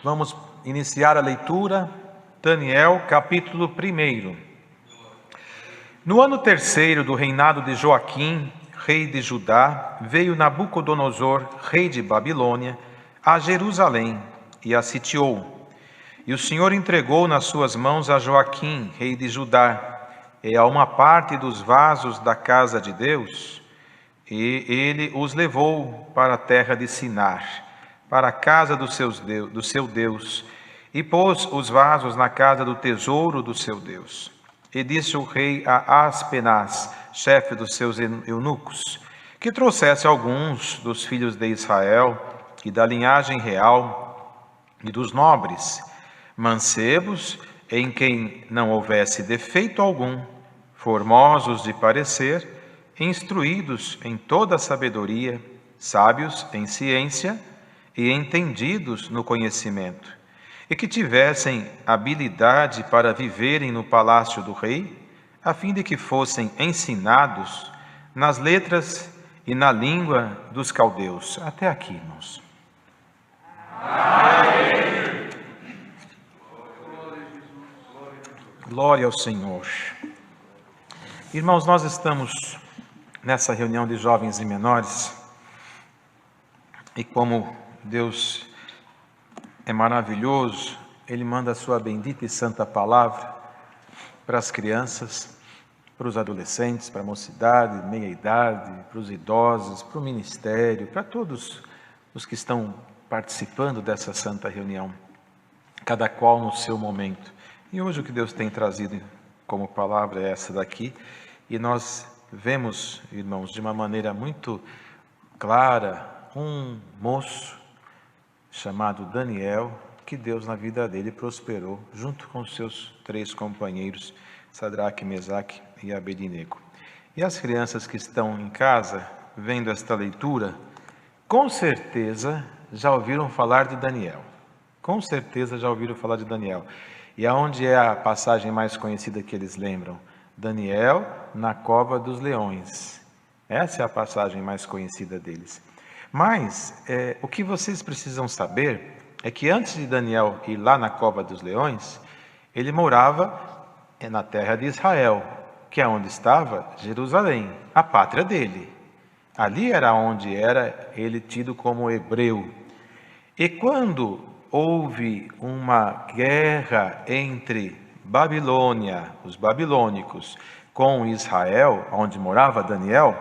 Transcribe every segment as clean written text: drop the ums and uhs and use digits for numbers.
Vamos iniciar a leitura, Daniel, capítulo 1. No ano 3º do reinado de Joaquim, rei de Judá, veio Nabucodonosor, rei de Babilônia, a Jerusalém e a sitiou. E o Senhor entregou nas suas mãos a Joaquim, rei de Judá, e a uma parte dos vasos da casa de Deus, e ele os levou para a terra de Sinar, para a casa do seu Deus, e pôs os vasos na casa do tesouro do seu Deus. E disse o rei a Aspenaz, chefe dos seus eunucos, que trouxesse alguns dos filhos de Israel e da linhagem real e dos nobres, mancebos, em quem não houvesse defeito algum, formosos de parecer, instruídos em toda a sabedoria, sábios em ciência e entendidos no conhecimento, e que tivessem habilidade para viverem no palácio do rei, a fim de que fossem ensinados nas letras e na língua dos caldeus. Até aqui, irmãos. Amém. Glória ao Senhor. Irmãos, nós estamos nessa reunião de jovens e menores, e como Deus é maravilhoso, Ele manda a sua bendita e santa palavra para as crianças, para os adolescentes, para a mocidade, meia-idade, para os idosos, para o ministério, para todos os que estão participando dessa santa reunião, cada qual no seu momento. E hoje o que Deus tem trazido como palavra é essa daqui, e nós vemos, irmãos, de uma maneira muito clara, um moço chamado Daniel, que Deus na vida dele prosperou, junto com seus 3 companheiros, Sadraque, Mesaque e Abednego. E as crianças que estão em casa, vendo esta leitura, com certeza já ouviram falar de Daniel. Com certeza já ouviram falar de Daniel. E aonde é a passagem mais conhecida que eles lembram? Daniel na cova dos leões. Essa é a passagem mais conhecida deles. Mas o que vocês precisam saber é que antes de Daniel ir lá na cova dos leões, ele morava na terra de Israel, que é onde estava Jerusalém, a pátria dele. Ali era onde era ele tido como hebreu. E quando houve uma guerra entre Babilônia, os babilônicos, com Israel, onde morava Daniel,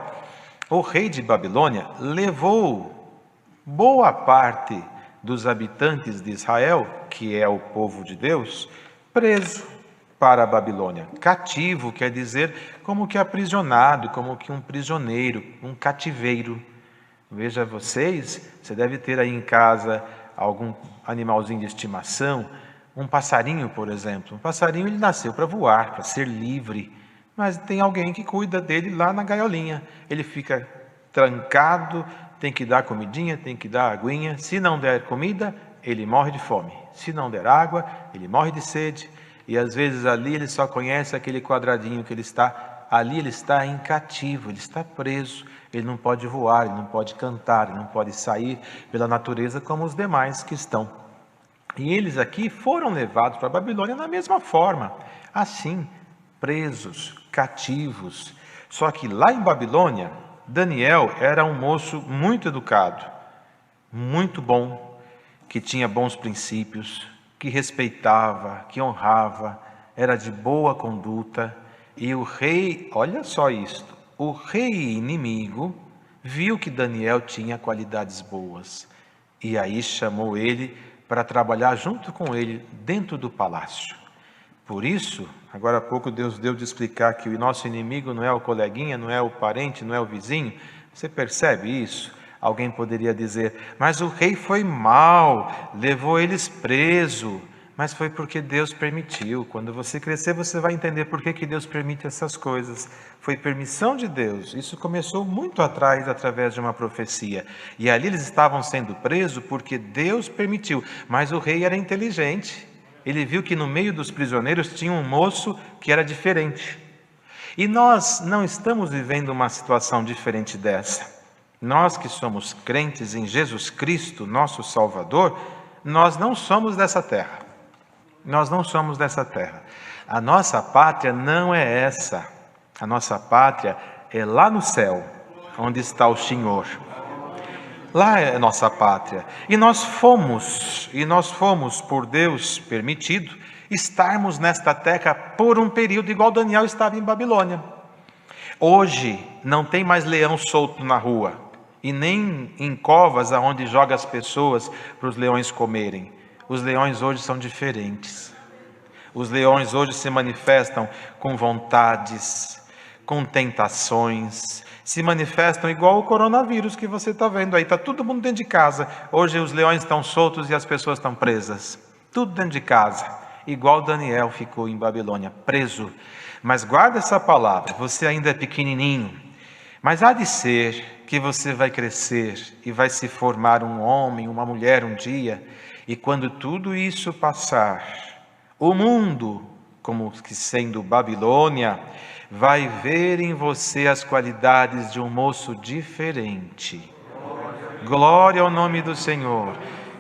o rei de Babilônia levou boa parte dos habitantes de Israel, que é o povo de Deus, preso para a Babilônia. Cativo quer dizer como que aprisionado, como que um prisioneiro, um cativeiro. Veja vocês, você deve ter aí em casa algum animalzinho de estimação, um passarinho, por exemplo. Um passarinho ele nasceu para voar, para ser livre, mas tem alguém que cuida dele lá na gaiolinha. Ele fica trancado, tem que dar comidinha, tem que dar aguinha. Se não der comida, ele morre de fome. Se não der água, ele morre de sede. E às vezes ali ele só conhece aquele quadradinho que ele está. Ali ele está em cativo, ele está preso. Ele não pode voar, ele não pode cantar, ele não pode sair pela natureza como os demais que estão. E eles aqui foram levados para a Babilônia da mesma forma, assim, presos, cativos. Só que lá em Babilônia, Daniel era um moço muito educado, muito bom, que tinha bons princípios, que respeitava, que honrava, era de boa conduta. E o rei, olha só isto, o rei inimigo viu que Daniel tinha qualidades boas e aí chamou ele para trabalhar junto com ele dentro do palácio. Por isso, agora há pouco Deus deu de explicar que o nosso inimigo não é o coleguinha, não é o parente, não é o vizinho. Você percebe isso? Alguém poderia dizer, mas o rei foi mau, levou eles preso. Mas foi porque Deus permitiu. Quando você crescer, você vai entender por que Deus permite essas coisas. Foi permissão de Deus. Isso começou muito atrás, através de uma profecia. E ali eles estavam sendo presos porque Deus permitiu. Mas o rei era inteligente. Ele viu que no meio dos prisioneiros tinha um moço que era diferente. E nós não estamos vivendo uma situação diferente dessa. Nós que somos crentes em Jesus Cristo, nosso Salvador, nós não somos dessa terra. Nós não somos dessa terra. A nossa pátria não é essa. A nossa pátria é lá no céu, onde está o Senhor. Lá é a nossa pátria. E nós fomos por Deus permitido estarmos nesta terra por um período igual Daniel estava em Babilônia. Hoje não tem mais leão solto na rua e nem em covas aonde joga as pessoas para os leões comerem. Os leões hoje são diferentes. Os leões hoje se manifestam com vontades, com tentações, se manifestam igual o coronavírus que você está vendo aí. Está todo mundo dentro de casa. Hoje os leões estão soltos e as pessoas estão presas. Tudo dentro de casa. Igual Daniel ficou em Babilônia, preso. Mas guarda essa palavra, você ainda é pequenininho. Mas há de ser que você vai crescer e vai se formar um homem, uma mulher um dia. E quando tudo isso passar, o mundo, como que sendo Babilônia, vai ver em você as qualidades de um moço diferente. Glória ao nome do Senhor.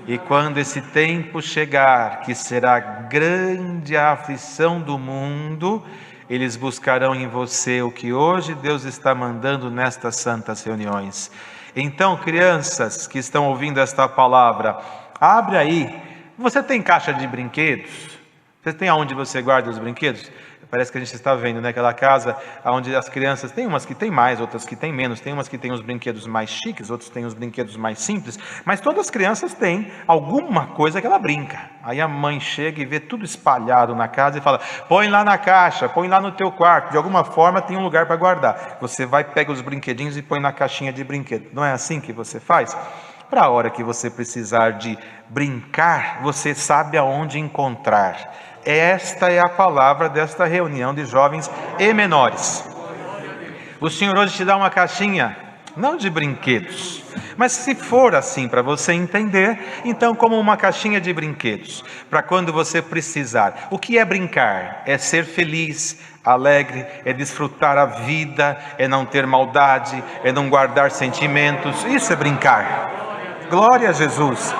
E quando esse tempo chegar, que será grande a aflição do mundo, eles buscarão em você o que hoje Deus está mandando nestas santas reuniões. Então, crianças que estão ouvindo esta palavra, abre aí. Você tem caixa de brinquedos? Você tem aonde você guarda os brinquedos? Parece que a gente está vendo, né? Aquela casa onde as crianças, tem umas que tem mais, outras que tem menos, tem umas que tem os brinquedos mais chiques, outros têm os brinquedos mais simples, mas todas as crianças têm alguma coisa que ela brinca. Aí a mãe chega e vê tudo espalhado na casa e fala, põe lá na caixa, põe lá no teu quarto, de alguma forma tem um lugar para guardar. Você vai, pega os brinquedinhos e põe na caixinha de brinquedo. Não é assim que você faz? Para a hora que você precisar de brincar, você sabe aonde encontrar. Esta é a palavra desta reunião de jovens e menores. O Senhor hoje te dá uma caixinha, não de brinquedos, mas se for assim para você entender, então como uma caixinha de brinquedos, para quando você precisar. O que é brincar? É ser feliz, alegre, é desfrutar a vida, é não ter maldade, é não guardar sentimentos, isso é brincar. Glória a Jesus.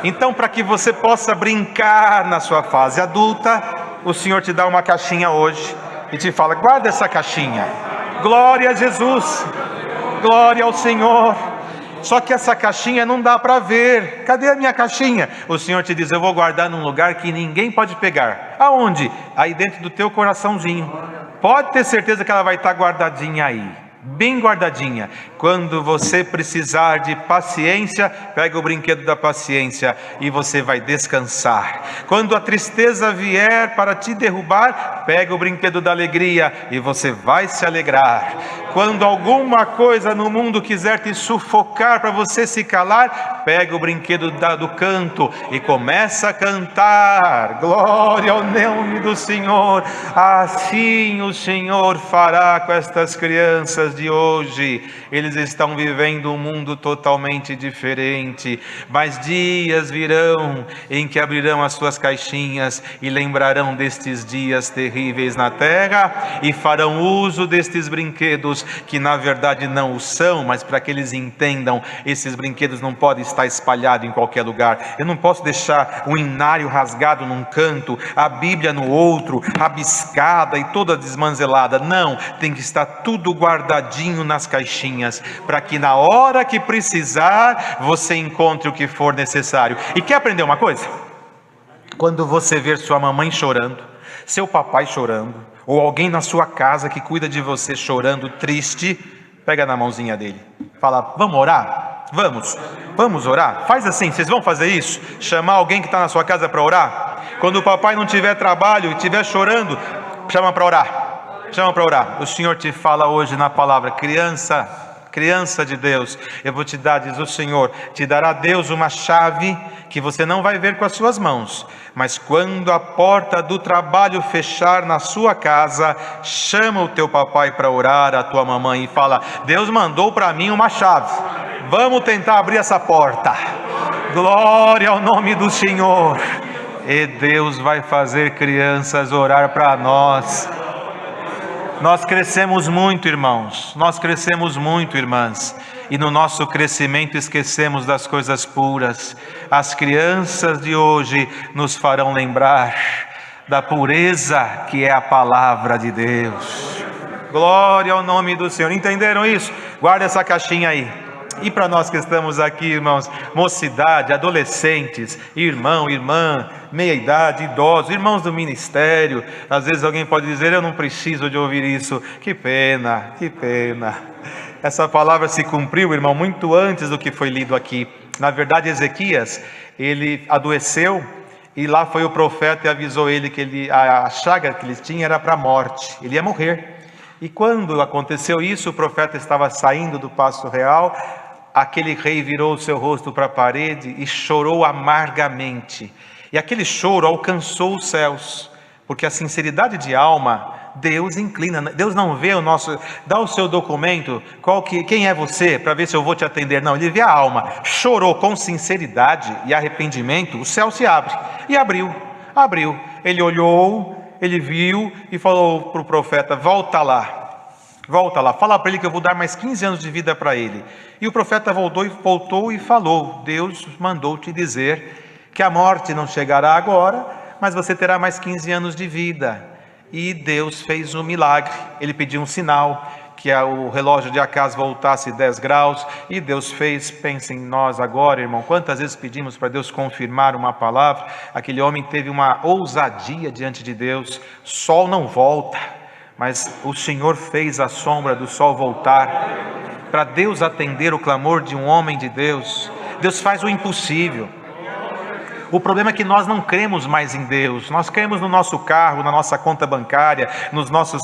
Então, para que você possa brincar na sua fase adulta, o Senhor te dá uma caixinha hoje e te fala, guarda essa caixinha. Glória a Jesus, glória ao Senhor. Só que essa caixinha não dá para ver. Cadê a minha caixinha? O Senhor te diz, eu vou guardar num lugar que ninguém pode pegar. Aonde? Aí dentro do teu coraçãozinho. Pode ter certeza que ela vai estar guardadinha aí. Bem guardadinha. Quando você precisar de paciência, pega o brinquedo da paciência e você vai descansar. Quando a tristeza vier para te derrubar, pega o brinquedo da alegria e você vai se alegrar. Quando alguma coisa no mundo quiser te sufocar para você se calar, pega o brinquedo do canto e começa a cantar. Glória ao nome do Senhor. Assim o Senhor fará com estas crianças de hoje. Eles estão vivendo um mundo totalmente diferente, mas dias virão em que abrirão as suas caixinhas e lembrarão destes dias terríveis na terra e farão uso destes brinquedos que na verdade não o são, mas para que eles entendam, esses brinquedos não podem estar espalhados em qualquer lugar. Eu não posso deixar o inário rasgado num canto, a Bíblia no outro, rabiscada e toda desmanzelada. Não, tem que estar tudo guardadinho nas caixinhas, para que na hora que precisar, você encontre o que for necessário. E quer aprender uma coisa? Quando você ver sua mamãe chorando, seu papai chorando, ou alguém na sua casa que cuida de você chorando, triste, pega na mãozinha dele, fala, vamos orar? Vamos orar? Faz assim, vocês vão fazer isso? Chamar alguém que está na sua casa para orar? Quando o papai não tiver trabalho e estiver chorando, chama para orar. O Senhor te fala hoje na palavra, criança de Deus, eu vou te dar, diz o Senhor, te dará Deus uma chave que você não vai ver com as suas mãos, mas quando a porta do trabalho fechar na sua casa, chama o teu papai para orar, a tua mamãe, e fala, Deus mandou para mim uma chave, vamos tentar abrir essa porta. Glória ao nome do Senhor. E Deus vai fazer crianças orar para nós. Nós crescemos muito, irmãos, nós crescemos muito, irmãs, e no nosso crescimento esquecemos das coisas puras. As crianças de hoje nos farão lembrar da pureza que é a palavra de Deus. Glória ao nome do Senhor. Entenderam isso? Guarda essa caixinha aí. E para nós que estamos aqui, irmãos, mocidade, adolescentes, irmão, irmã, meia-idade, idosos, irmãos do ministério. Às vezes alguém pode dizer, eu não preciso de ouvir isso. Que pena, que pena. Essa palavra se cumpriu, irmão, muito antes do que foi lido aqui. Na verdade, Ezequias, ele adoeceu e lá foi o profeta e avisou ele que a chaga que ele tinha era para a morte. Ele ia morrer. E quando aconteceu isso, o profeta estava saindo do paço real. Aquele rei virou o seu rosto para a parede e chorou amargamente. E aquele choro alcançou os céus, porque a sinceridade de alma, Deus inclina. Deus não vê o nosso, dá o seu documento, quem é você, para ver se eu vou te atender. Não, ele vê a alma. Chorou com sinceridade e arrependimento, o céu se abre. E abriu. Ele olhou, ele viu e falou para o profeta, volta lá, fala para ele que eu vou dar mais 15 anos de vida para ele. E o profeta voltou e falou, Deus mandou te dizer que a morte não chegará agora, mas você terá mais 15 anos de vida. E Deus fez um milagre. Ele pediu um sinal, que o relógio de Acaz voltasse 10 graus, e Deus fez. Pense em nós agora, irmão, quantas vezes pedimos para Deus confirmar uma palavra. Aquele homem teve uma ousadia diante de Deus. Sol não volta, mas o Senhor fez a sombra do sol voltar, para Deus atender o clamor de um homem de Deus. Deus faz o impossível. O problema é que nós não cremos mais em Deus. Nós cremos no nosso carro, na nossa conta bancária, nos nossos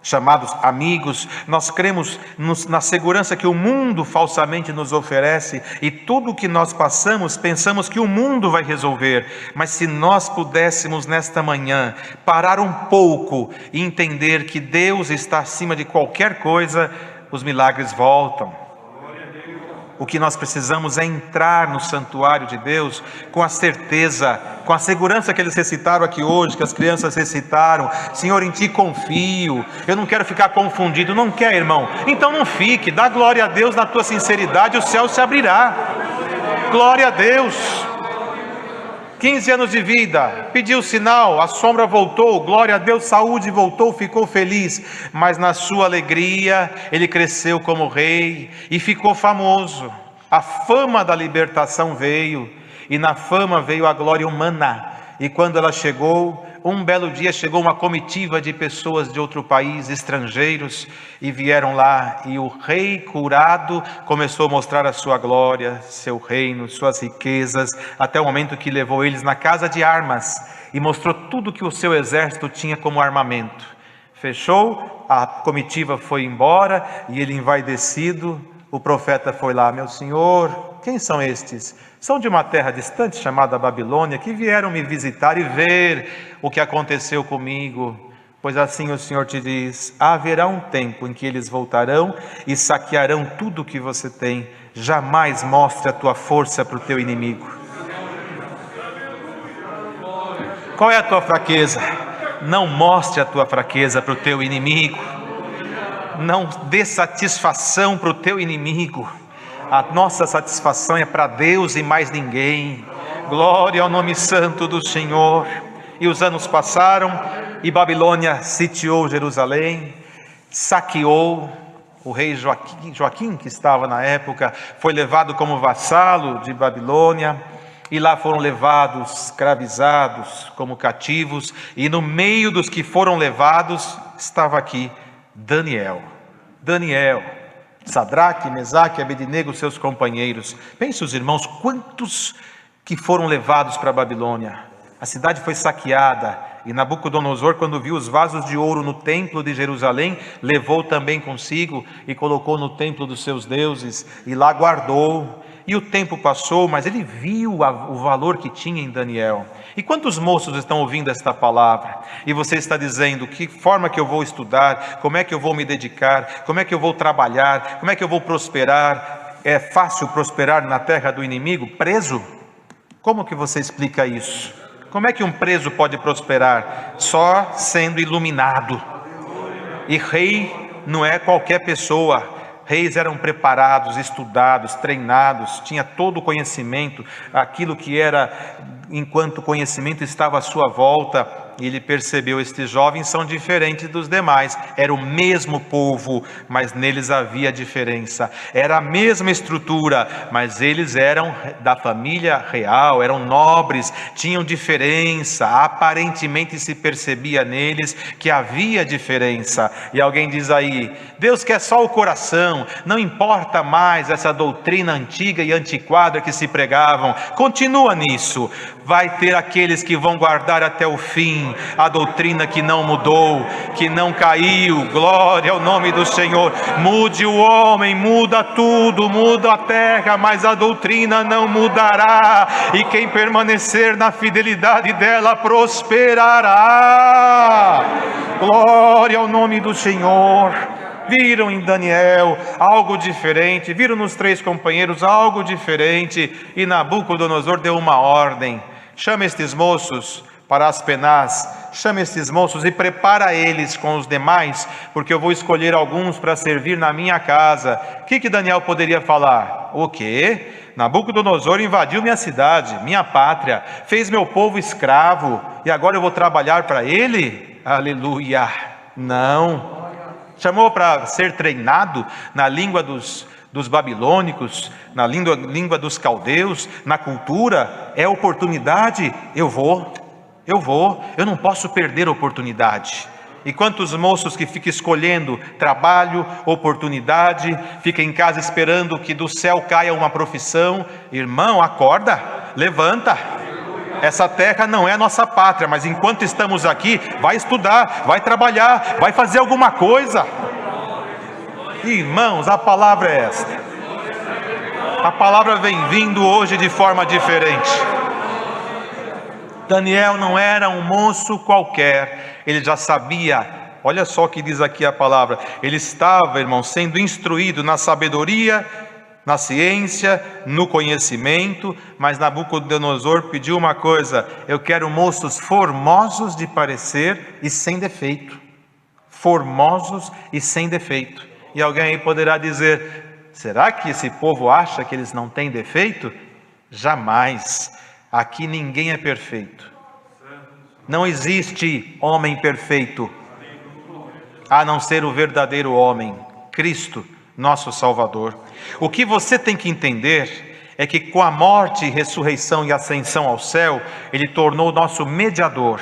chamados amigos. Nós cremos na segurança que o mundo falsamente nos oferece, e tudo o que nós passamos, pensamos que o mundo vai resolver. Mas se nós pudéssemos nesta manhã parar um pouco e entender que Deus está acima de qualquer coisa, os milagres voltam. O que nós precisamos é entrar no santuário de Deus com a certeza, com a segurança que eles recitaram aqui hoje, que as crianças recitaram. Senhor, em Ti confio, eu não quero ficar confundido. Não quer, irmão? Então não fique, dá glória a Deus na tua sinceridade, o céu se abrirá. Glória a Deus. 15 anos de vida, pediu sinal, a sombra voltou, glória a Deus, saúde voltou, ficou feliz, mas na sua alegria, ele cresceu como rei e ficou famoso. A fama da libertação veio, e na fama veio a glória humana. E quando ela chegou, um belo dia chegou uma comitiva de pessoas de outro país, estrangeiros, e vieram lá, e o rei curado começou a mostrar a sua glória, seu reino, suas riquezas, até o momento que levou eles na casa de armas, e mostrou tudo que o seu exército tinha como armamento. Fechou, a comitiva foi embora, e ele envaidecido, o profeta foi lá, meu senhor, quem são estes? São de uma terra distante chamada Babilônia, que vieram me visitar e ver o que aconteceu comigo. Pois assim o Senhor te diz, haverá um tempo em que eles voltarão e saquearão tudo o que você tem. Jamais mostre a tua força para o teu inimigo. Qual é a tua fraqueza? Não mostre a tua fraqueza para o teu inimigo. Não dê satisfação para o teu inimigo. A nossa satisfação é para Deus e mais ninguém. Glória ao nome santo do Senhor. E os anos passaram e Babilônia sitiou Jerusalém, saqueou. O rei Joaquim, que estava na época, foi levado como vassalo de Babilônia, e lá foram levados, escravizados, como cativos, e no meio dos que foram levados, estava aqui Daniel, Sadraque, Mesaque, Abednego, seus companheiros. Pense os irmãos, quantos que foram levados para a Babilônia. A cidade foi saqueada, e Nabucodonosor, quando viu os vasos de ouro no templo de Jerusalém, levou também consigo e colocou no templo dos seus deuses, e lá guardou. E o tempo passou, mas ele viu o valor que tinha em Daniel. E quantos moços estão ouvindo esta palavra? E você está dizendo, que forma que eu vou estudar? Como é que eu vou me dedicar? Como é que eu vou trabalhar? Como é que eu vou prosperar? É fácil prosperar na terra do inimigo, preso? Como que você explica isso? Como é que um preso pode prosperar? Só sendo iluminado. E rei não é qualquer pessoa. Reis eram preparados, estudados, treinados, tinha todo o conhecimento, aquilo que era, enquanto conhecimento estava à sua volta. E ele percebeu, estes jovens são diferentes dos demais. Era o mesmo povo, mas neles havia diferença. Era a mesma estrutura, mas eles eram da família real, eram nobres, tinham diferença. Aparentemente se percebia neles que havia diferença. E alguém diz aí, Deus quer só o coração, não importa mais essa doutrina antiga e antiquada que se pregavam. Continua nisso. Vai ter aqueles que vão guardar até o fim a doutrina que não mudou, que não caiu. Glória ao nome do Senhor. Mude o homem, muda tudo, muda a terra, mas a doutrina não mudará, e quem permanecer na fidelidade dela prosperará. Glória ao nome do Senhor. Viram em Daniel algo diferente, viram nos 3 companheiros algo diferente, e Nabucodonosor deu uma ordem: chama estes moços para as penás, chama estes moços e prepara eles com os demais, porque eu vou escolher alguns para servir na minha casa. O que Daniel poderia falar? O quê? Nabucodonosor invadiu minha cidade, minha pátria, fez meu povo escravo, e agora eu vou trabalhar para ele? Aleluia! Não. Chamou para ser treinado na língua dos babilônicos, na língua dos caldeus, na cultura. É oportunidade, eu não posso perder a oportunidade. E quantos moços que ficam escolhendo trabalho, oportunidade, ficam em casa esperando que do céu caia uma profissão. Irmão, acorda, levanta. Essa terra não é a nossa pátria, mas enquanto estamos aqui, vai estudar, vai trabalhar, vai fazer alguma coisa. Irmãos, a palavra é esta. A palavra vem vindo hoje de forma diferente. Daniel não era um moço qualquer, ele já sabia. Olha só o que diz aqui a palavra. Ele estava, irmão, sendo instruído na sabedoria, na ciência, no conhecimento. Mas Nabucodonosor pediu uma coisa: eu quero moços formosos de parecer e sem defeito. Formosos e sem defeito. E alguém aí poderá dizer, será que esse povo acha que eles não têm defeito? Jamais. Aqui ninguém é perfeito. Não existe homem perfeito, a não ser o verdadeiro homem, Cristo, nosso Salvador. O que você tem que entender é que com a morte, ressurreição e ascensão ao céu, Ele tornou o nosso mediador.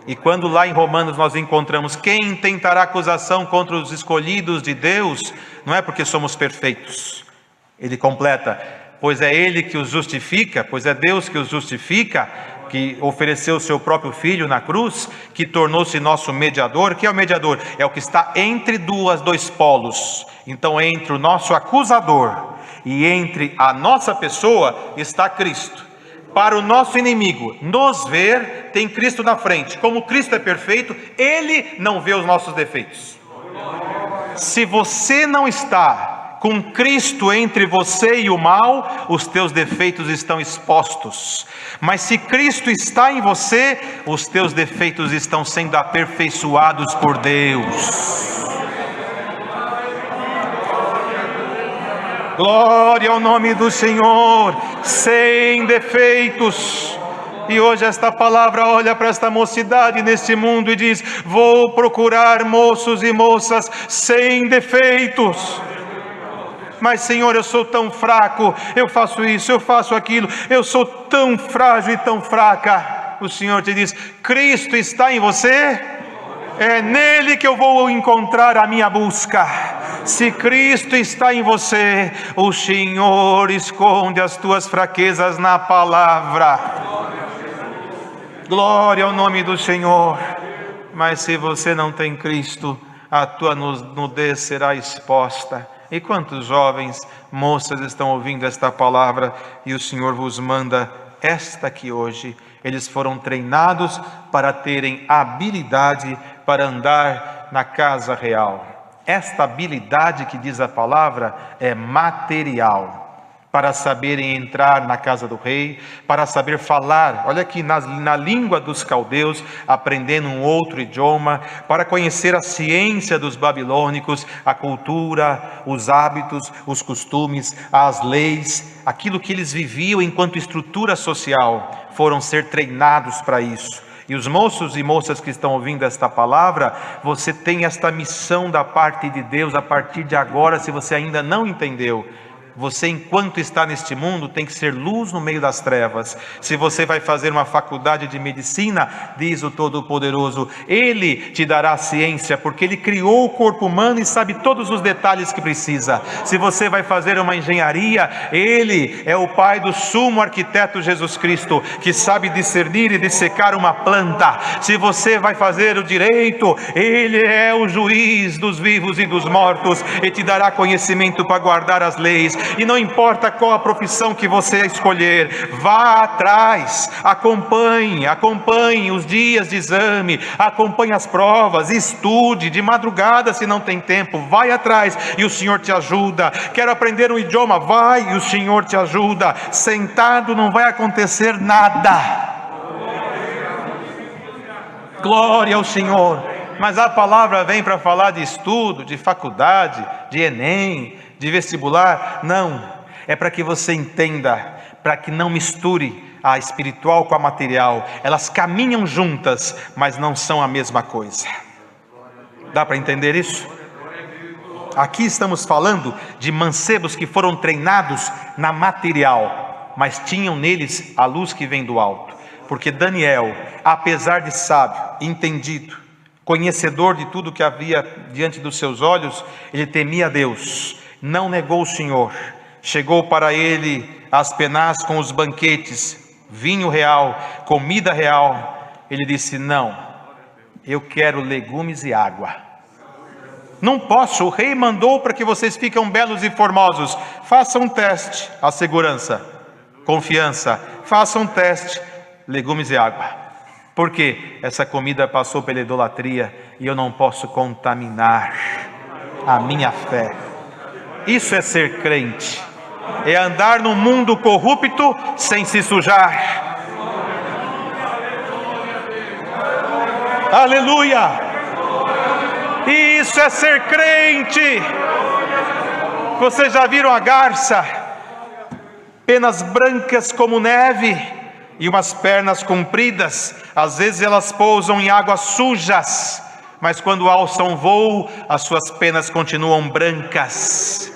E quando lá em Romanos nós encontramos quem intentará acusação contra os escolhidos de Deus, não é porque somos perfeitos. Ele completa, pois é Ele que os justifica, pois é Deus que os justifica, que ofereceu o seu próprio Filho na cruz, que tornou-se nosso mediador. O que é o mediador? É o que está entre dois polos. Então, entre o nosso acusador e entre a nossa pessoa está Cristo. Para o nosso inimigo nos ver, tem Cristo na frente. Como Cristo é perfeito, Ele não vê os nossos defeitos. Se você não está com Cristo entre você e o mal, os teus defeitos estão expostos. Mas se Cristo está em você, os teus defeitos estão sendo aperfeiçoados por Deus. Glória ao nome do Senhor, sem defeitos. E hoje esta palavra olha para esta mocidade neste mundo e diz: vou procurar moços e moças sem defeitos. Mas Senhor, eu sou tão fraco, eu faço isso, eu faço aquilo, eu sou tão frágil e tão fraca. O Senhor te diz: Cristo está em você, é nele que eu vou encontrar a minha busca. Se Cristo está em você, o Senhor esconde as tuas fraquezas na palavra. Glória ao nome do Senhor. Mas se você não tem Cristo, a tua nudez será exposta. E quantos jovens, moças estão ouvindo esta palavra e o Senhor vos manda esta aqui hoje? Eles foram treinados para terem habilidade para andar na casa real. Esta habilidade que diz a palavra é material. para saberem entrar na casa do rei, para saber falar, olha aqui, na língua dos caldeus, aprendendo um outro idioma, para conhecer a ciência dos babilônicos, a cultura, os hábitos, os costumes, as leis, aquilo que eles viviam enquanto estrutura social, foram ser treinados para isso. E os moços e moças que estão ouvindo esta palavra, você tem esta missão da parte de Deus a partir de agora, se você ainda não entendeu. Você, enquanto está neste mundo, tem que ser luz no meio das trevas. Se você vai fazer uma faculdade de medicina, diz o Todo-Poderoso, Ele te dará a ciência, porque Ele criou o corpo humano e sabe todos os detalhes que precisa. Se você vai fazer uma engenharia, Ele é o Pai do sumo arquiteto Jesus Cristo, que sabe discernir e dissecar uma planta. Se você vai fazer o direito, Ele é o juiz dos vivos e dos mortos, e te dará conhecimento para guardar as leis. E não importa qual a profissão que você escolher, vá atrás, acompanhe os dias de exame, acompanhe as provas, estude de madrugada se não tem tempo, vai atrás e o Senhor te ajuda. Quero aprender um idioma, vai e o Senhor te ajuda. Sentado não vai acontecer nada. Glória ao Senhor. Mas a palavra vem para falar de estudo, de faculdade, de Enem, de vestibular. Não, é para que você entenda, para que não misture a espiritual com a material. Elas caminham juntas, mas não são a mesma coisa. Dá para entender isso? Aqui estamos falando de mancebos que foram treinados na material, mas tinham neles a luz que vem do alto. Porque Daniel, apesar de sábio, entendido, conhecedor de tudo que havia diante dos seus olhos, ele temia a Deus, não negou o Senhor. Chegou para ele as penás com os banquetes, vinho real, comida real. Ele disse: não, eu quero legumes e água. Não posso, o rei mandou para que vocês fiquem belos e formosos. Façam um teste, a segurança, confiança, façam um teste, legumes e água. Porque essa comida passou pela idolatria e eu não posso contaminar a minha fé. Isso é ser crente, é andar num mundo corrupto sem se sujar. Aleluia! Isso é ser crente. Vocês já viram a garça? Penas brancas como neve e umas pernas compridas. Às vezes elas pousam em águas sujas, mas quando alçam voo, as suas penas continuam brancas.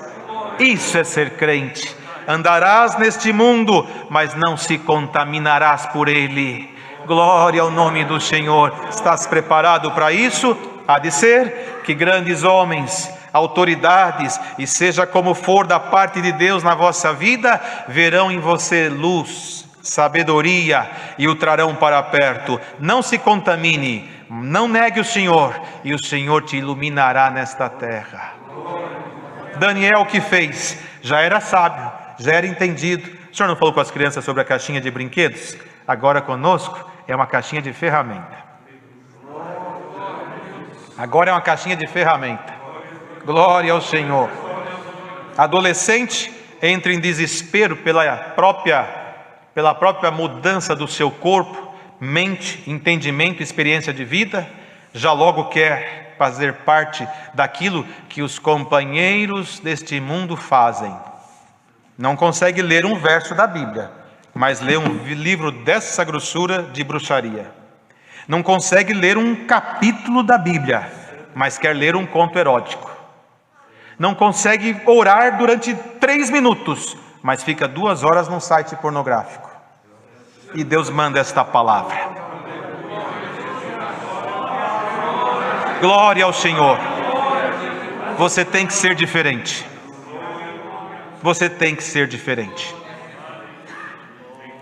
Isso é ser crente. Andarás neste mundo, mas não se contaminarás por ele. Glória ao nome do Senhor. Estás preparado para isso? Há de ser que grandes homens, autoridades, e seja como for da parte de Deus na vossa vida, verão em você luz, sabedoria e o trarão para perto. Não se contamine, não negue o Senhor, e o Senhor te iluminará nesta terra. Daniel, o que fez? Já era sábio, já era entendido. O senhor não falou com as crianças sobre a caixinha de brinquedos? Agora conosco é uma caixinha de ferramenta. Agora é uma caixinha de ferramenta. Glória ao Senhor. Adolescente entra em desespero pela própria mudança do seu corpo, mente, entendimento, experiência de vida. Já logo quer fazer parte daquilo que os companheiros deste mundo fazem. Não consegue ler um verso da Bíblia, mas lê um livro dessa grossura de bruxaria. Não consegue ler um capítulo da Bíblia, mas quer ler um conto erótico. Não consegue orar durante 3 minutos, mas fica 2 horas num site pornográfico. E Deus manda esta palavra. Glória ao Senhor. Você tem que ser diferente. Você tem que ser diferente.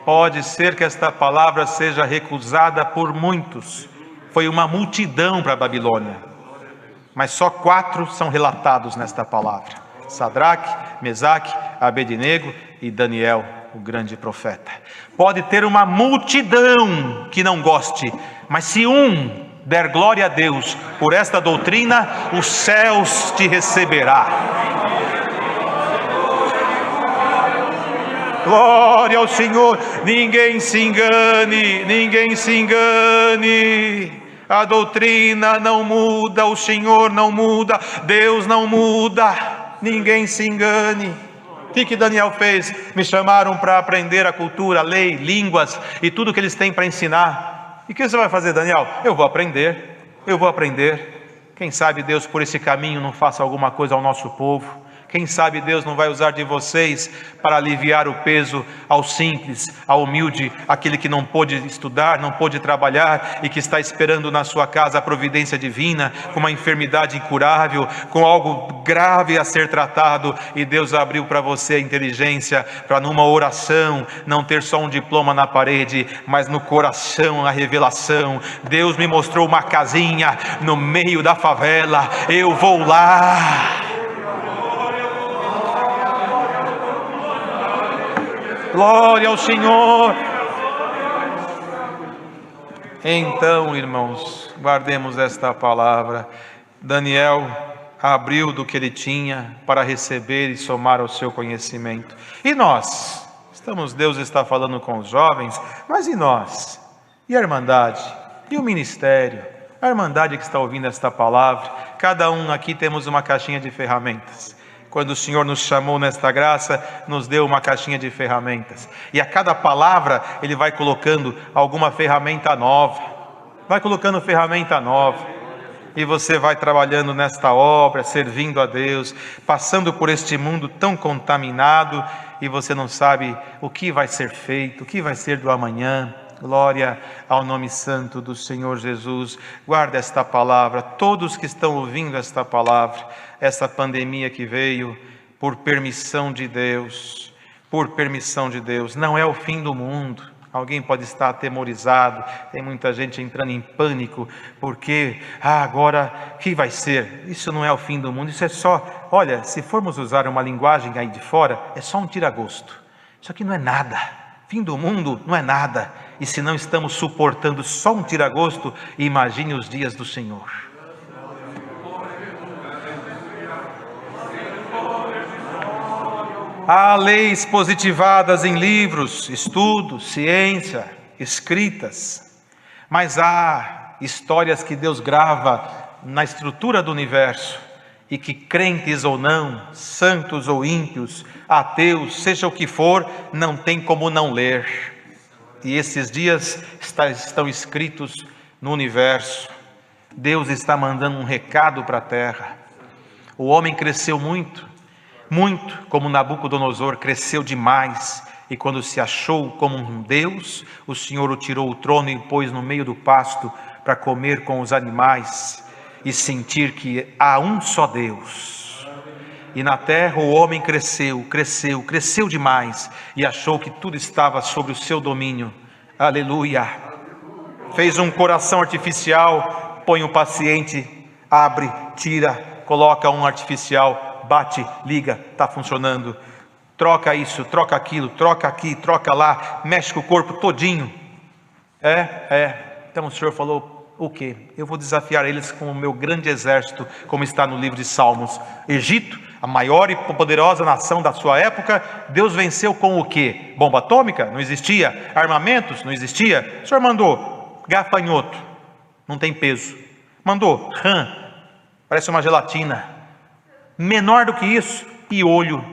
Pode ser que esta palavra seja recusada por muitos. Foi uma multidão para a Babilônia, mas só 4 são relatados nesta palavra: Sadraque, Mesaque, Abednego e Daniel, o grande profeta. Pode ter uma multidão que não goste, mas se um der glória a Deus por esta doutrina, os céus te receberá. Glória ao Senhor. Ninguém se engane, ninguém se engane. A doutrina não muda, o Senhor não muda, Deus não muda. Ninguém se engane. O que Daniel fez? Me chamaram para aprender a cultura, a lei, línguas e tudo que eles têm para ensinar. E o que você vai fazer, Daniel? Eu vou aprender, eu vou aprender. Quem sabe Deus por esse caminho não faça alguma coisa ao nosso povo. Quem sabe Deus não vai usar de vocês para aliviar o peso ao simples, ao humilde, aquele que não pôde estudar, não pôde trabalhar e que está esperando na sua casa a providência divina, com uma enfermidade incurável, com algo grave a ser tratado, e Deus abriu para você a inteligência para numa oração não ter só um diploma na parede, mas no coração a revelação. Deus me mostrou uma casinha no meio da favela, eu vou lá. Glória ao Senhor. Então, irmãos, guardemos esta palavra. Daniel abriu do que ele tinha para receber e somar ao seu conhecimento. E nós? Deus está falando com os jovens, mas e nós? E a Irmandade? E o ministério? A Irmandade que está ouvindo esta palavra? Cada um aqui temos uma caixinha de ferramentas. Quando o Senhor nos chamou nesta graça, nos deu uma caixinha de ferramentas. E a cada palavra, Ele vai colocando alguma ferramenta nova. Vai colocando ferramenta nova. E você vai trabalhando nesta obra, servindo a Deus, passando por este mundo tão contaminado, e você não sabe o que vai ser feito, o que vai ser do amanhã. Glória ao nome santo do Senhor Jesus. Guarda esta palavra, todos que estão ouvindo esta palavra, essa pandemia que veio por permissão de Deus, não é o fim do mundo. Alguém pode estar atemorizado, tem muita gente entrando em pânico, porque agora o que vai ser? Isso não é o fim do mundo, isso é só, olha, se formos usar uma linguagem aí de fora, é só um tira-gosto. Isso aqui não é nada, fim do mundo não é nada. E se não estamos suportando só um tira-gosto, imagine os dias do Senhor. Há leis positivadas em livros, estudos, ciência, escritas, mas há histórias que Deus grava na estrutura do universo e que crentes ou não, santos ou ímpios, ateus, seja o que for, não tem como não ler. E esses dias estão escritos no universo. Deus está mandando um recado para a terra. O homem cresceu muito, como Nabucodonosor cresceu demais. E quando se achou como um Deus, o Senhor o tirou o trono e o pôs no meio do pasto para comer com os animais e sentir que há um só Deus. E na terra o homem cresceu demais e achou que tudo estava sob o seu domínio. Aleluia! Fez um coração artificial, põe um paciente, abre, tira, coloca um artificial, bate, liga, está funcionando. Troca isso, troca aquilo, troca aqui, troca lá, mexe com o corpo todinho. Então o Senhor falou, o quê? Eu vou desafiar eles com o meu grande exército, como está no livro de Salmos. Egito, a maior e poderosa nação da sua época, Deus venceu com o quê? Bomba atômica? Não existia. Armamentos? Não existia. O Senhor mandou gafanhoto, não tem peso. Mandou rã, parece uma gelatina. Menor do que isso, piolho.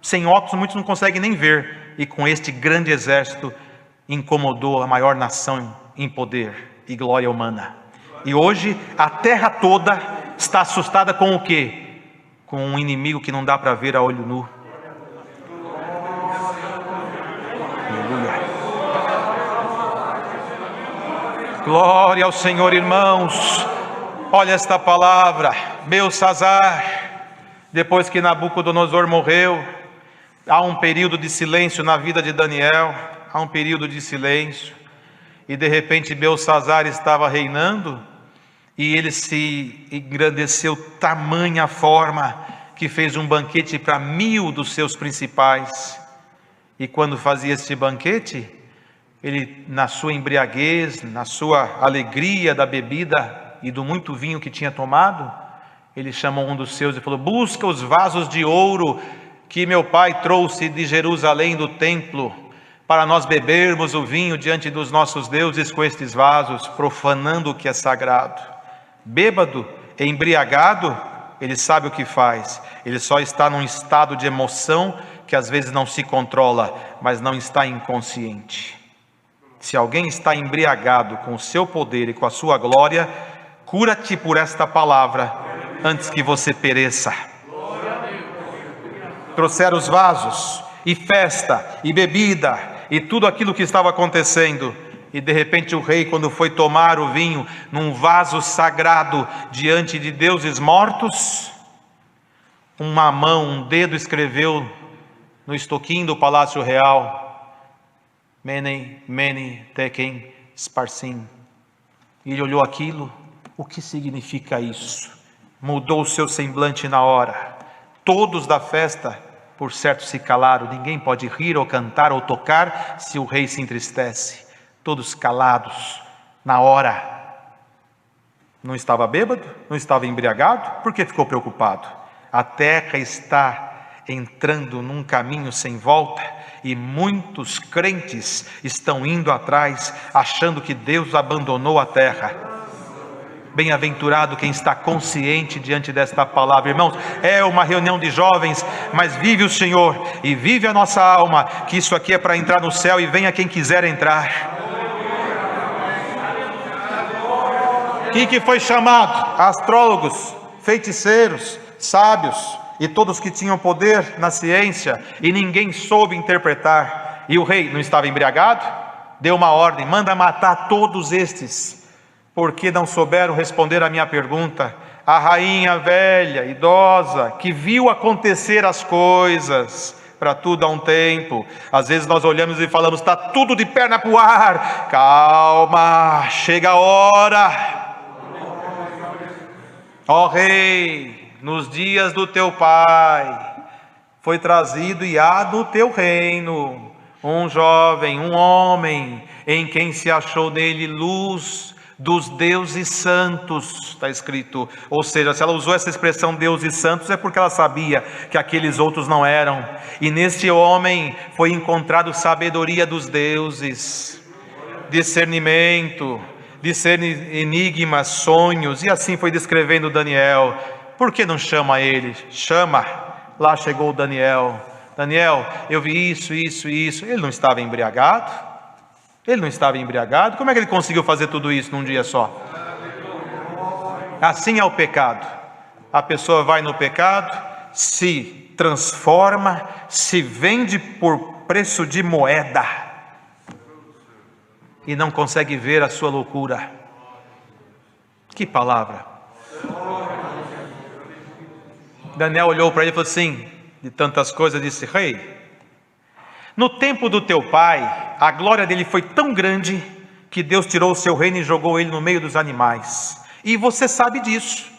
Sem óculos muitos não conseguem nem ver. E com este grande exército incomodou a maior nação em poder e glória humana. E hoje a terra toda está assustada com o quê? Com um inimigo que não dá para ver a olho nu. Aleluia. Glória ao Senhor, irmãos. Olha esta palavra. Belsazar, depois que Nabucodonosor morreu, há um período de silêncio na vida de Daniel. Há um período de silêncio. E de repente Belsazar estava reinando, e ele se engrandeceu tamanha forma, que fez um banquete para 1000 dos seus principais. E quando fazia este banquete, ele, na sua embriaguez, na sua alegria da bebida e do muito vinho que tinha tomado, ele chamou um dos seus e falou, busca os vasos de ouro que meu pai trouxe de Jerusalém do templo, para nós bebermos o vinho diante dos nossos deuses com estes vasos, profanando o que é sagrado. Bêbado, embriagado, ele sabe o que faz, ele só está num estado de emoção que às vezes não se controla, mas não está inconsciente. Se alguém está embriagado com o seu poder e com a sua glória, cura-te por esta palavra, antes que você pereça. Trouxeram os vasos, e festa, e bebida, e tudo aquilo que estava acontecendo. E de repente o rei, quando foi tomar o vinho, num vaso sagrado, diante de deuses mortos, uma mão, um dedo escreveu no estoquim do palácio real, Mene, Tekel, Sparsim. E ele olhou aquilo, o que significa isso? Mudou o seu semblante na hora. Todos da festa, por certo, se calaram. Ninguém pode rir ou cantar ou tocar se o rei se entristece. Todos calados na hora. Não estava bêbado? Não estava embriagado? Por que ficou preocupado? A terra está entrando num caminho sem volta e muitos crentes estão indo atrás, achando que Deus abandonou a terra. Bem-aventurado quem está consciente diante desta palavra. Irmãos, é uma reunião de jovens, mas vive o Senhor e vive a nossa alma, que isso aqui é para entrar no céu, e venha quem quiser entrar. Quem que foi chamado? Astrólogos, feiticeiros, sábios e todos que tinham poder na ciência, e ninguém soube interpretar. E o rei não estava embriagado? Deu uma ordem: manda matar todos estes, porque não souberam responder a minha pergunta. A rainha velha, idosa, que viu acontecer as coisas, para tudo há um tempo. Às vezes nós olhamos e falamos: está tudo de perna para o ar. Calma, chega a hora. Ó rei, nos dias do teu pai, foi trazido e há no teu reino um jovem, um homem, em quem se achou nele luz dos deuses santos, está escrito. Ou seja, se ela usou essa expressão deuses santos, é porque ela sabia que aqueles outros não eram. E nesse homem foi encontrado sabedoria dos deuses, discernimento, discernir enigmas, sonhos, e assim foi descrevendo Daniel. Por que não chama ele? Chama. Lá chegou Daniel. Daniel, eu vi isso. Ele não estava embriagado? Como é que ele conseguiu fazer tudo isso num dia só? Assim é o pecado. A pessoa vai no pecado, se transforma, se vende por preço de moeda e não consegue ver a sua loucura. Que palavra! Daniel olhou para ele e falou assim, de tantas coisas, disse: rei, no tempo do teu pai, a glória dele foi tão grande, que Deus tirou o seu reino e jogou ele no meio dos animais, e você sabe disso,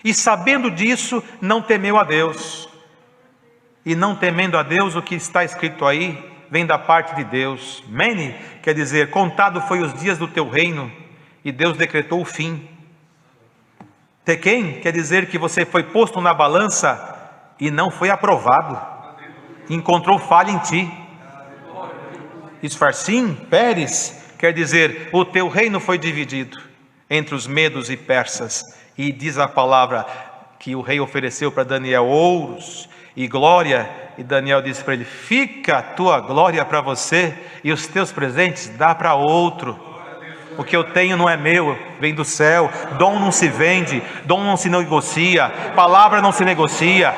e sabendo disso, não temeu a Deus, e não temendo a Deus, o que está escrito aí, vem da parte de Deus. Mene quer dizer, contado foi os dias do teu reino, e Deus decretou o fim. Tekel quer dizer que você foi posto na balança e não foi aprovado, encontrou falha em ti. Esfarsim, Pérez, quer dizer, o teu reino foi dividido entre os medos e persas, e diz a palavra que o rei ofereceu para Daniel ouros e glória, e Daniel disse para ele: fica a tua glória para você, e os teus presentes dá para outro. O que eu tenho não é meu, vem do céu. Dom não se vende, dom não se negocia, palavra não se negocia.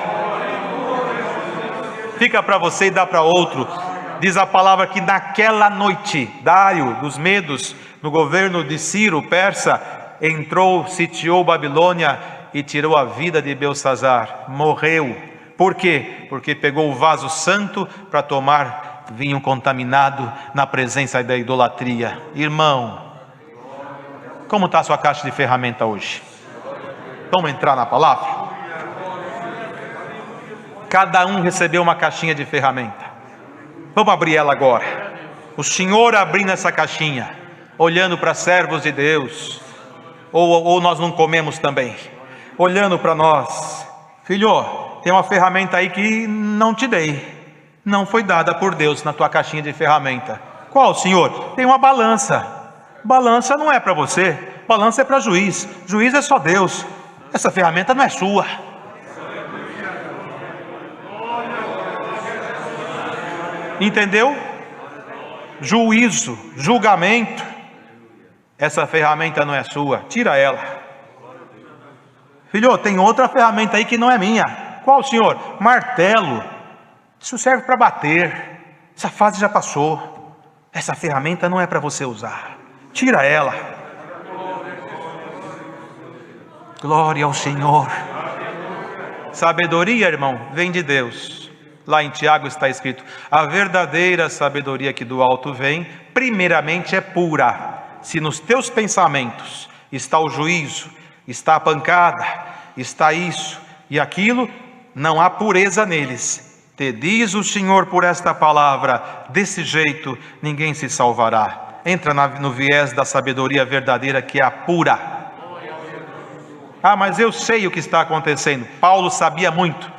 Fica para você e dá para outro. Diz a palavra que naquela noite, Dário dos Medos, no governo de Ciro, persa, entrou, sitiou Babilônia e tirou a vida de Belsazzar. Morreu. Por quê? Porque pegou o vaso santo para tomar vinho contaminado na presença da idolatria. Irmão, como está a sua caixa de ferramenta hoje? Vamos entrar na palavra? Cada um recebeu uma caixinha de ferramenta. Vamos abrir ela agora. O Senhor abrindo essa caixinha, olhando para servos de Deus, ou nós não comemos também, olhando para nós: filho, tem uma ferramenta aí que não te dei. Não foi dada por Deus na tua caixinha de ferramenta. Qual, Senhor? Tem uma balança. Balança não é para você. Balança é para juiz. Juiz é só Deus. Essa ferramenta não é sua. Entendeu? Juízo, julgamento. Essa ferramenta não é sua. Tira ela. Filho, tem outra ferramenta aí que não é minha. Qual, Senhor? Martelo. Isso serve para bater. Essa fase já passou. Essa ferramenta não é para você usar. Tira ela. Glória ao Senhor. Sabedoria, irmão, vem de Deus. Lá em Tiago está escrito: a verdadeira sabedoria que do alto vem, primeiramente é pura. Se nos teus pensamentos está o juízo, está a pancada, está isso e aquilo, não há pureza neles. Te diz o Senhor por esta palavra: desse jeito ninguém se salvará. Entra no viés da sabedoria verdadeira, que é a pura. Ah, mas eu sei o que está acontecendo. Paulo sabia muito.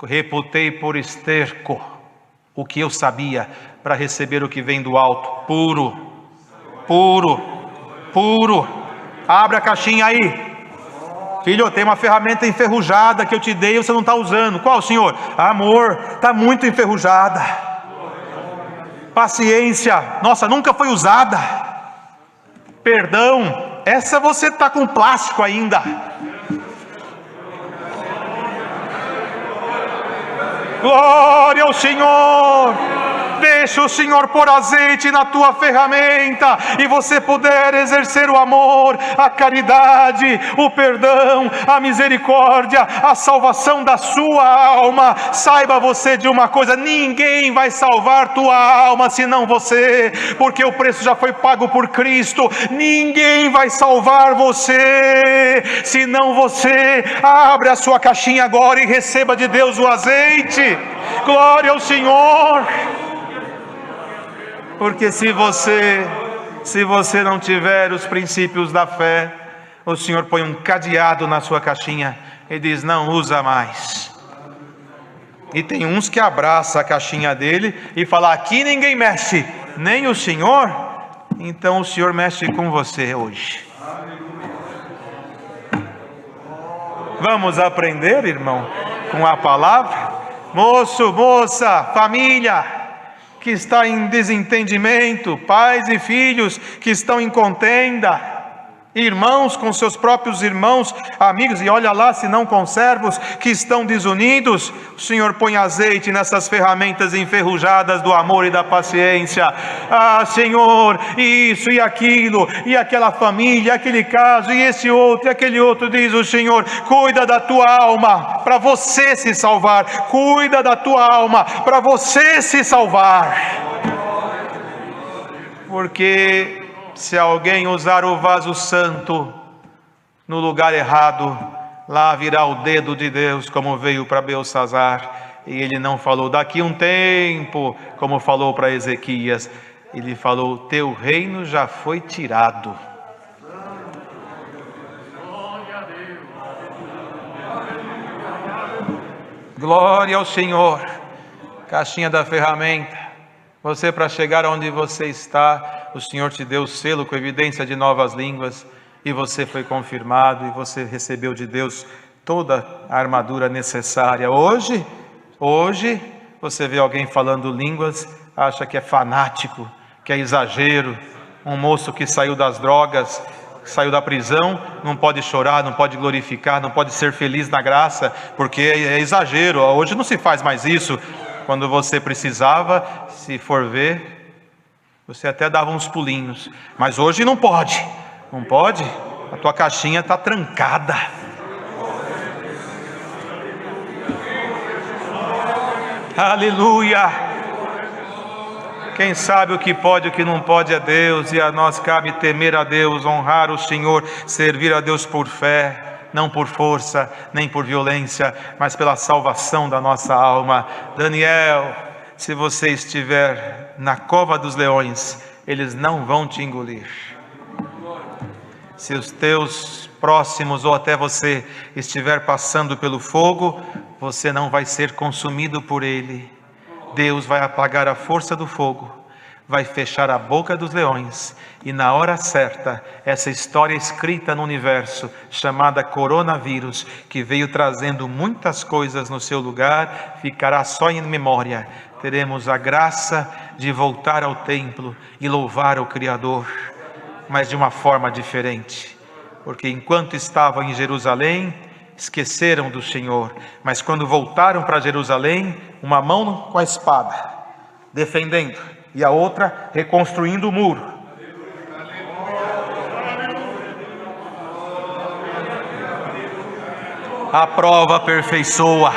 Reputei por esterco o que eu sabia, para receber o que vem do alto, puro, puro, puro. Abre a caixinha aí. Filho, tem uma ferramenta enferrujada que eu te dei e você não está usando. Qual, Senhor? Amor, está muito enferrujada. Paciência, nossa, nunca foi usada. Perdão, essa você está com plástico ainda. Glória ao Senhor. Deixa o Senhor pôr azeite na tua ferramenta e você puder exercer o amor, a caridade, o perdão, a misericórdia, a salvação da sua alma. Saiba você de uma coisa: ninguém vai salvar tua alma senão você, porque o preço já foi pago por Cristo. Ninguém vai salvar você senão você. Abre a sua caixinha agora e receba de Deus o azeite. Glória ao Senhor. Porque se você não tiver os princípios da fé, o Senhor põe um cadeado na sua caixinha e diz: não usa mais. E tem uns que abraçam a caixinha dele e falam: aqui ninguém mexe, nem o Senhor. Então o Senhor mexe com você hoje. Vamos aprender, irmão, com a palavra? Moço, moça, família que está em desentendimento, pais e filhos que estão em contenda, irmãos com seus próprios irmãos, amigos, e olha lá se não conservos, que estão desunidos. O Senhor põe azeite nessas ferramentas enferrujadas do amor e da paciência. Ah, Senhor, isso e aquilo, e aquela família, aquele caso, e esse outro, e aquele outro, diz o Senhor: cuida da tua alma, para você se salvar. Cuida da tua alma, para você se salvar. Porque se alguém usar o vaso santo no lugar errado, lá virá o dedo de Deus, como veio para Belsazzar. E ele não falou daqui um tempo, como falou para Ezequias. Ele falou: teu reino já foi tirado. Glória ao Senhor. Caixinha da ferramenta. Você, para chegar onde você está, o Senhor te deu o selo com evidência de novas línguas, e você foi confirmado, e você recebeu de Deus toda a armadura necessária. Hoje, você vê alguém falando línguas, acha que é fanático, que é exagero. Um moço que saiu das drogas, saiu da prisão, não pode chorar, não pode glorificar, não pode ser feliz na graça, porque é exagero. Hoje não se faz mais isso. Quando você precisava, se for ver, você até dava uns pulinhos, mas hoje não pode, não pode, a tua caixinha está trancada. Aleluia! Quem sabe o que pode e o que não pode é Deus, e a nós cabe temer a Deus, honrar o Senhor, servir a Deus por fé, não por força, nem por violência, mas pela salvação da nossa alma. Daniel, se você estiver na cova dos leões, eles não vão te engolir. Se os teus próximos ou até você estiver passando pelo fogo, você não vai ser consumido por ele. Deus vai apagar a força do fogo, vai fechar a boca dos leões, e na hora certa, essa história escrita no universo, chamada coronavírus, que veio trazendo muitas coisas no seu lugar, ficará só em memória. Teremos a graça de voltar ao templo e louvar o Criador, mas de uma forma diferente, porque enquanto estavam em Jerusalém, esqueceram do Senhor, mas quando voltaram para Jerusalém, uma mão com a espada, defendendo, e a outra reconstruindo o muro. A prova aperfeiçoa.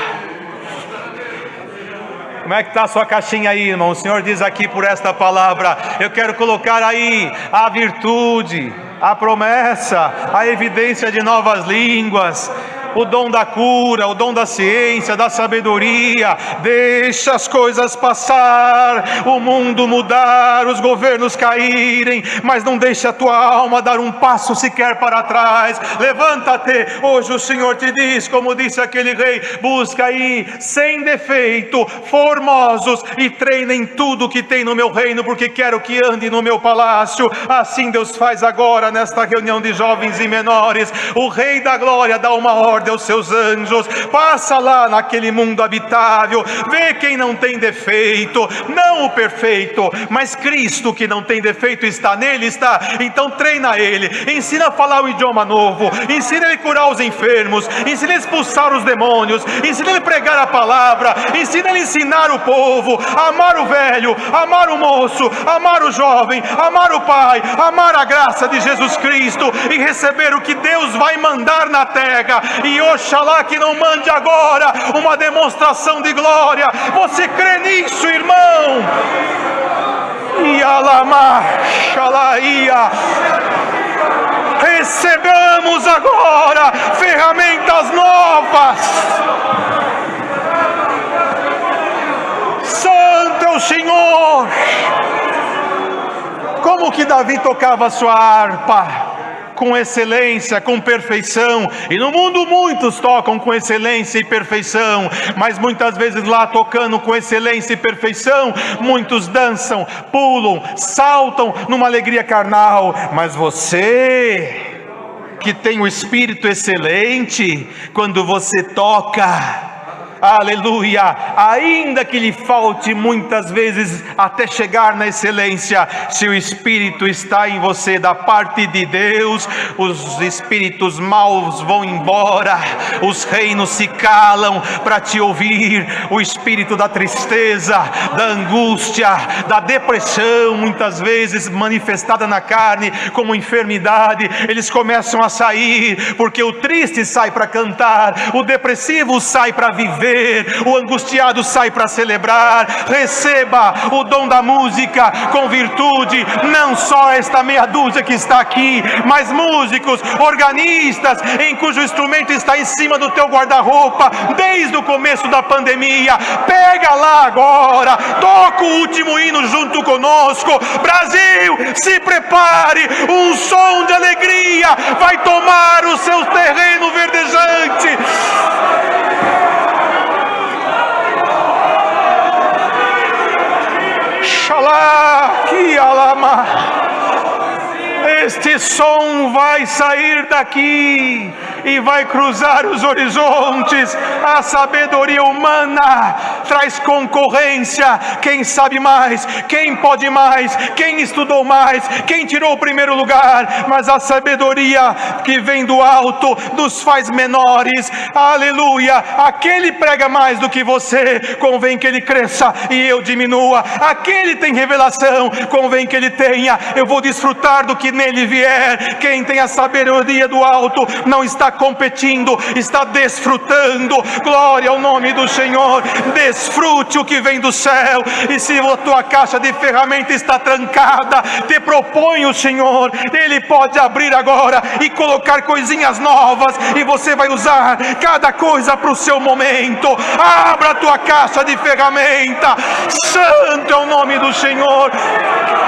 Como é que está a sua caixinha aí, irmão? O Senhor diz aqui por esta palavra, eu quero colocar aí a virtude, a promessa, a evidência de novas línguas, o dom da cura, o dom da ciência, da sabedoria. Deixa as coisas passar, o mundo mudar, os governos caírem, mas não deixe a tua alma dar um passo sequer para trás. Levanta-te, hoje o Senhor te diz, como disse aquele rei, busca aí, sem defeito, formosos, e treinem tudo que tem no meu reino, porque quero que ande no meu palácio. Assim Deus faz agora, nesta reunião de jovens e menores. O Rei da Glória dá uma ordem aos seus anjos, passa lá naquele mundo habitável, vê quem não tem defeito, não o perfeito, mas Cristo que não tem defeito está nele, está, então treina ele, ensina a falar o idioma novo, ensina ele a curar os enfermos, ensina ele a expulsar os demônios, ensina ele a pregar a palavra, ensina ele a ensinar o povo, a amar o velho, amar o moço, amar o jovem, amar o pai, amar a graça de Jesus Cristo e receber o que Deus vai mandar na terra. E oxalá que não mande agora uma demonstração de glória. Você crê nisso, irmão? Recebamos agora ferramentas novas. Santo é o Senhor. Como que Davi tocava a sua harpa? Com excelência, com perfeição. E no mundo muitos tocam com excelência e perfeição, mas muitas vezes lá tocando com excelência e perfeição, muitos dançam, pulam, saltam numa alegria carnal. Mas você que tem o espírito excelente, quando você toca, aleluia, ainda que lhe falte muitas vezes até chegar na excelência, se o Espírito está em você da parte de Deus, os espíritos maus vão embora, os reinos se calam para te ouvir. O espírito da tristeza, da angústia, da depressão, muitas vezes manifestada na carne como enfermidade, eles começam a sair, porque o triste sai para cantar, o depressivo sai para viver, o angustiado sai para celebrar. Receba o dom da música com virtude, não só esta meia dúzia que está aqui, mas músicos, organistas, em cujo instrumento está em cima do teu guarda-roupa desde o começo da pandemia. Pega lá agora, toca o último hino junto conosco. Brasil, se prepare, um som de alegria vai tomar o seu terreno verdejante. Este som vai sair daqui e vai cruzar os horizontes. A sabedoria humana traz concorrência. Quem sabe mais? Quem pode mais? Quem estudou mais? Quem tirou o primeiro lugar? Mas a sabedoria que vem do alto nos faz menores. Aleluia! Aquele prega mais do que você, convém que ele cresça e eu diminua. Aquele tem revelação, convém que ele tenha. Eu vou desfrutar do que nele vier. Quem tem a sabedoria do alto não está competindo, está desfrutando. Glória ao nome do Senhor. Desfrute o que vem do céu. E se a tua caixa de ferramentas está trancada, te propõe o Senhor, Ele pode abrir agora e colocar coisinhas novas, e você vai usar cada coisa para o seu momento. Abra a tua caixa de ferramenta. Santo é o nome do Senhor.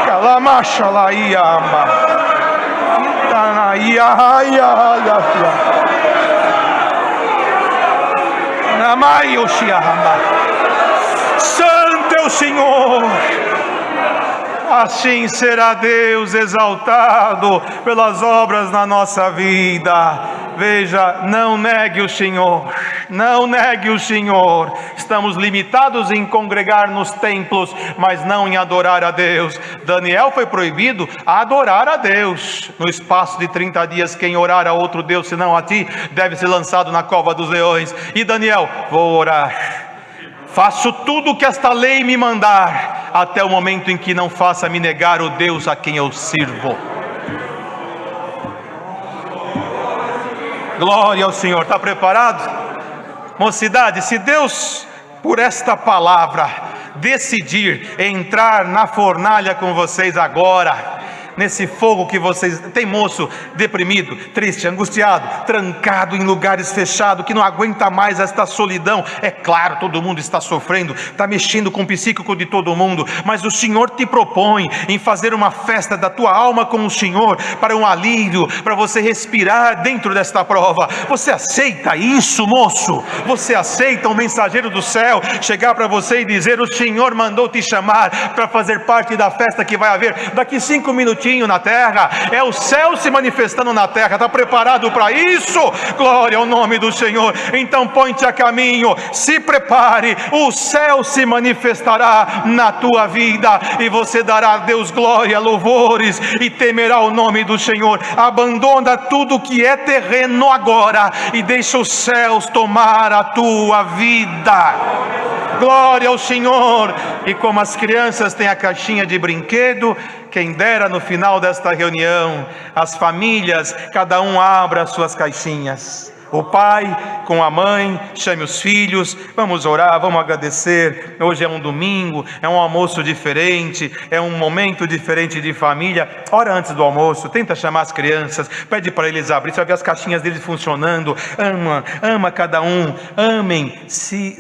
Calamacha lá, Iamba. Santo é o Senhor. Assim será Deus exaltado pelas obras na nossa vida. Veja, não negue o Senhor, não negue o Senhor. Estamos limitados em congregar nos templos, mas não em adorar a Deus. Daniel foi proibido a adorar a Deus. No espaço de 30 dias, quem orar a outro Deus senão a ti, deve ser lançado na cova dos leões. E Daniel, vou orar. Faço tudo o que esta lei me mandar, até o momento em que não faça me negar o Deus a quem eu sirvo. Glória ao Senhor. Está preparado? Mocidade, se Deus, por esta palavra, decidir entrar na fornalha com vocês agora, nesse fogo que vocês... Tem moço deprimido, triste, angustiado, trancado em lugares fechados, que não aguenta mais esta solidão. É claro, todo mundo está sofrendo, está mexendo com o psíquico de todo mundo, mas o Senhor te propõe em fazer uma festa da tua alma com o Senhor, para um alívio, para você respirar dentro desta prova. Você aceita isso, moço? Você aceita um mensageiro do céu chegar para você e dizer: o Senhor mandou te chamar para fazer parte da festa que vai haver daqui 5 minutinhos na terra? É o céu se manifestando na terra. Está preparado para isso? Glória ao nome do Senhor. Então põe-te a caminho, se prepare, o céu se manifestará na tua vida, e você dará a Deus glória, louvores, e temerá o nome do Senhor. Abandona tudo que é terreno agora, e deixa os céus tomar a tua vida. Glória ao Senhor. E como as crianças têm a caixinha de brinquedo, quem dera no final desta reunião, as famílias, cada um abra as suas caixinhas. O pai com a mãe, chame os filhos, vamos orar, vamos agradecer. Hoje é um domingo, é um almoço diferente, é um momento diferente de família. Ora antes do almoço, tenta chamar as crianças, pede para eles abrir, você vai ver as caixinhas deles funcionando. Ama cada um, amem, se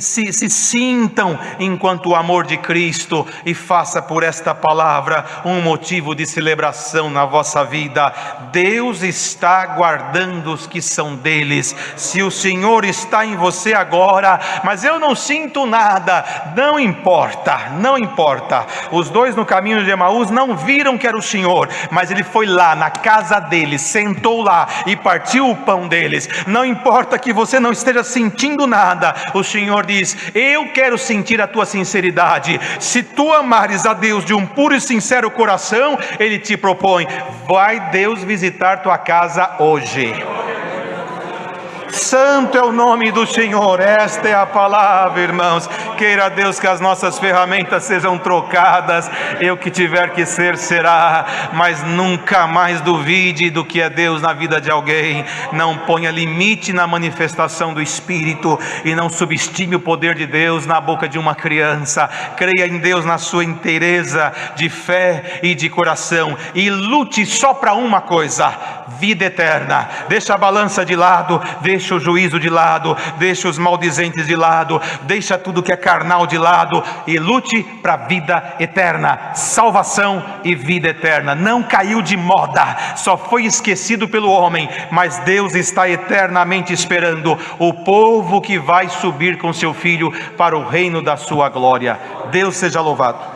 sintam enquanto o amor de Cristo, e faça por esta palavra um motivo de celebração na vossa vida. Deus está guardando os que são deles. Se o Senhor está em você agora, mas eu não sinto nada, não importa, não importa. Os dois no caminho de Emaús não viram que era o Senhor, mas ele foi lá na casa deles, sentou lá e partiu o pão deles. Não importa que você não esteja sentindo nada, o Senhor diz: eu quero sentir a tua sinceridade. Se tu amares a Deus de um puro e sincero coração, Ele te propõe: vai Deus visitar tua casa hoje. Santo é o nome do Senhor. Esta é a palavra, irmãos. Queira Deus que as nossas ferramentas sejam trocadas, e o que tiver que ser, será. Mas nunca mais duvide do que é Deus na vida de alguém. Não ponha limite na manifestação do Espírito, e não subestime o poder de Deus na boca de uma criança. Creia em Deus na sua inteireza de fé e de coração, e lute só para uma coisa: vida eterna. Deixa a balança de lado, deixa o juízo de lado, deixa os maldizentes de lado, deixa tudo que é carnal de lado, e lute para a vida eterna, salvação e vida eterna. Não caiu de moda, só foi esquecido pelo homem, mas Deus está eternamente esperando o povo que vai subir com seu Filho para o reino da sua glória. Deus seja louvado.